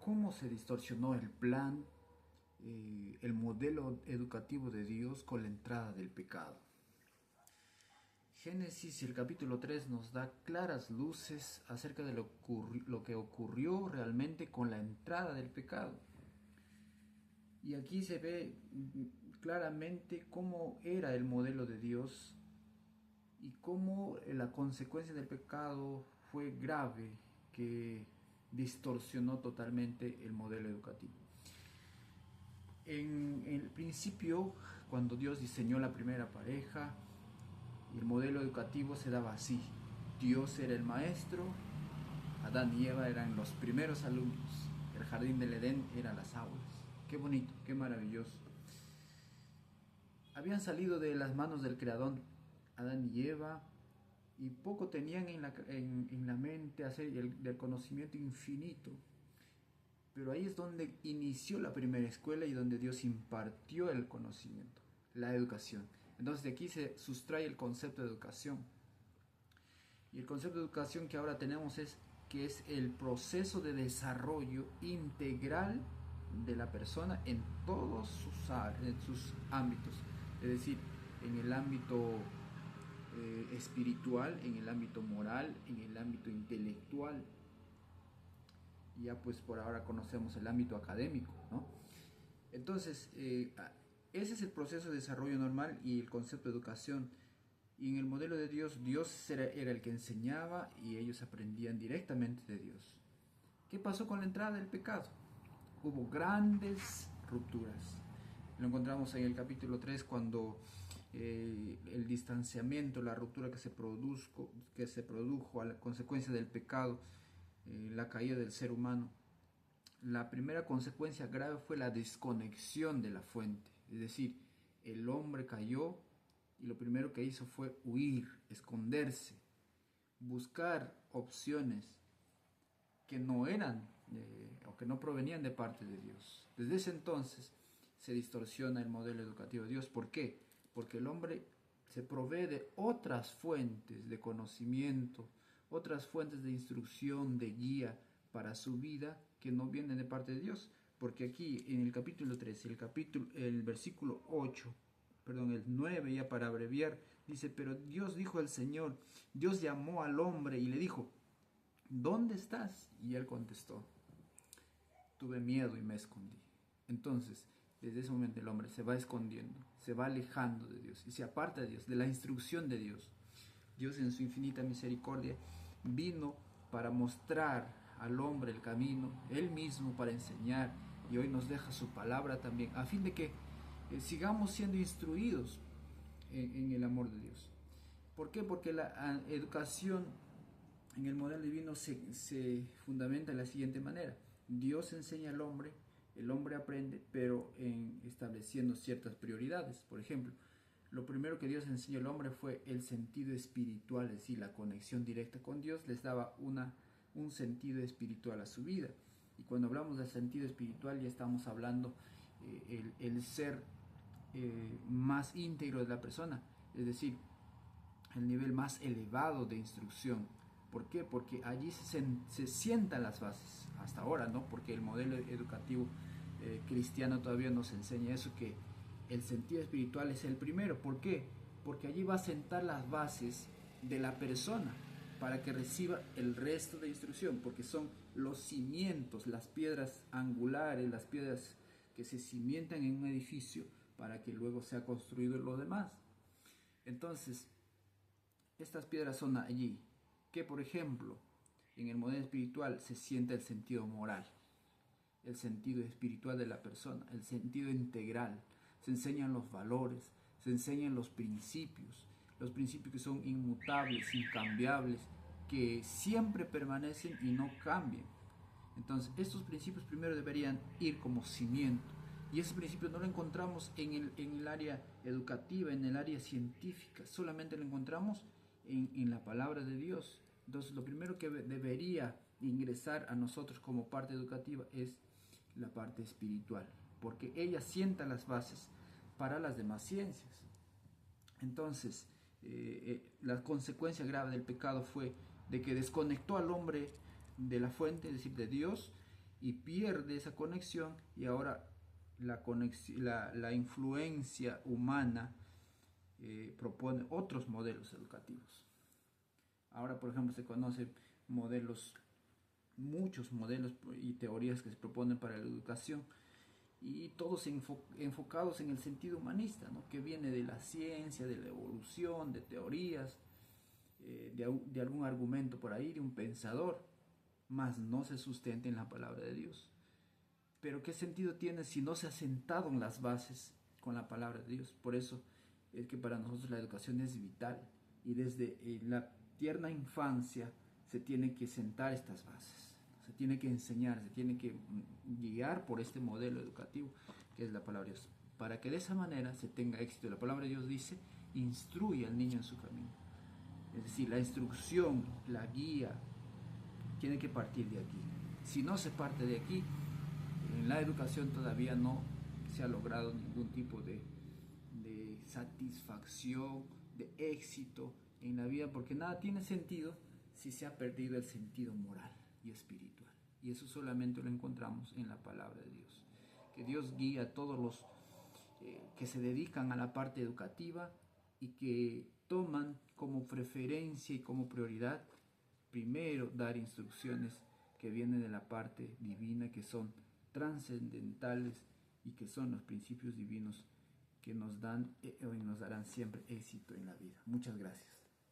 cómo se distorsionó el plan, el modelo educativo de Dios con la entrada del pecado. Génesis, el capítulo 3, nos da claras luces acerca de lo que ocurrió realmente con la entrada del pecado. Y aquí se ve claramente cómo era el modelo de Dios y cómo la consecuencia del pecado fue grave, que distorsionó totalmente el modelo educativo. En el principio, cuando Dios diseñó la primera pareja, el modelo educativo se daba así. Dios era el maestro, Adán y Eva eran los primeros alumnos, el jardín del Edén eran las aulas. Qué bonito, qué maravilloso. Habían salido de las manos del Creador Adán y Eva, y poco tenían en la mente hacer del conocimiento infinito. Pero ahí es donde inició la primera escuela y donde Dios impartió el conocimiento, la educación. Entonces de aquí se sustrae el concepto de educación. Y el concepto de educación que ahora tenemos es que es el proceso de desarrollo integral de la persona en todos sus ámbitos. Es decir, en el ámbito espiritual, en el ámbito moral, en el ámbito intelectual. Y ya pues por ahora conocemos el ámbito académico, ¿no? Entonces, ese es el proceso de desarrollo normal y el concepto de educación. Y en el modelo de Dios, Dios era el que enseñaba y ellos aprendían directamente de Dios. ¿Qué pasó con la entrada del pecado? Hubo grandes rupturas. Lo encontramos en el capítulo 3 cuando el distanciamiento, la ruptura que se produjo a la consecuencia del pecado, la caída del ser humano. La primera consecuencia grave fue la desconexión de la fuente. Es decir, el hombre cayó y lo primero que hizo fue huir, esconderse, buscar opciones que no eran o que no provenían de parte de Dios. Desde ese entonces se distorsiona el modelo educativo de Dios. ¿Por qué? Porque el hombre se provee de otras fuentes de conocimiento, otras fuentes de instrucción, de guía para su vida que no vienen de parte de Dios. Porque aquí en el capítulo 13, el versículo 8, perdón, el 9 ya para abreviar, dice: pero Dios dijo al Señor, Dios llamó al hombre y le dijo: ¿dónde estás? Y él contestó: tuve miedo y me escondí. Entonces, desde ese momento el hombre se va escondiendo, se va alejando de Dios y se aparta de Dios, de la instrucción de Dios. Dios en su infinita misericordia vino para mostrar al hombre el camino, Él mismo para enseñar, y hoy nos deja su palabra también, a fin de que sigamos siendo instruidos en el amor de Dios. ¿Por qué? Porque la educación en el modelo divino se fundamenta de la siguiente manera. Dios enseña al hombre, el hombre aprende, pero estableciendo ciertas prioridades. Por ejemplo, lo primero que Dios enseñó al hombre fue el sentido espiritual, es decir, la conexión directa con Dios les daba un sentido espiritual a su vida. Y cuando hablamos del sentido espiritual ya estamos hablando el ser más íntegro de la persona, es decir, el nivel más elevado de instrucción. ¿Por qué? Porque allí se sientan las bases, hasta ahora, ¿no? Porque el modelo educativo cristiano todavía nos enseña eso, que el sentido espiritual es el primero. ¿Por qué? Porque allí va a sentar las bases de la persona para que reciba el resto de instrucción, porque son los cimientos, las piedras angulares, las piedras que se cimientan en un edificio para que luego sea construido lo demás. Entonces, estas piedras son allí, que por ejemplo, en el modelo espiritual se siente el sentido moral, el sentido espiritual de la persona, el sentido integral. Se enseñan los valores, se enseñan los principios que son inmutables, incambiables, que siempre permanecen y no cambian. Entonces, estos principios primero deberían ir como cimiento. Y ese principio no lo encontramos en el área educativa, en el área científica, solamente lo encontramos en la palabra de Dios. Entonces, lo primero que debería ingresar a nosotros como parte educativa es la parte espiritual, porque ella sienta las bases para las demás ciencias. Entonces, la consecuencia grave del pecado fue de que desconectó al hombre de la fuente, es decir, de Dios, y pierde esa conexión, y ahora la influencia humana propone otros modelos educativos. Ahora, por ejemplo, se conocen muchos modelos y teorías que se proponen para la educación, y todos enfocados en el sentido humanista, ¿no? Que viene de la ciencia, de la evolución, de teorías, de algún argumento por ahí, de un pensador, más no se sustenta en la palabra de Dios. Pero ¿qué sentido tiene si no se ha sentado en las bases con la palabra de Dios? Por eso es que para nosotros la educación es vital, y desde la tierna infancia se tiene que sentar estas bases, se tiene que enseñar, se tiene que guiar por este modelo educativo que es la palabra de Dios, para que de esa manera se tenga éxito. La palabra de Dios dice: instruye al niño en su camino. Es decir, la instrucción, la guía, tiene que partir de aquí. Si no se parte de aquí, en la educación todavía no se ha logrado ningún tipo de satisfacción, de éxito en la vida, porque nada tiene sentido si se ha perdido el sentido moral y espiritual. Y eso solamente lo encontramos en la palabra de Dios. Que Dios guíe a todos los que se dedican a la parte educativa y que toman como preferencia y como prioridad primero dar instrucciones que vienen de la parte divina, que son trascendentales y que son los principios divinos que nos dan y nos darán siempre éxito en la vida. Muchas gracias.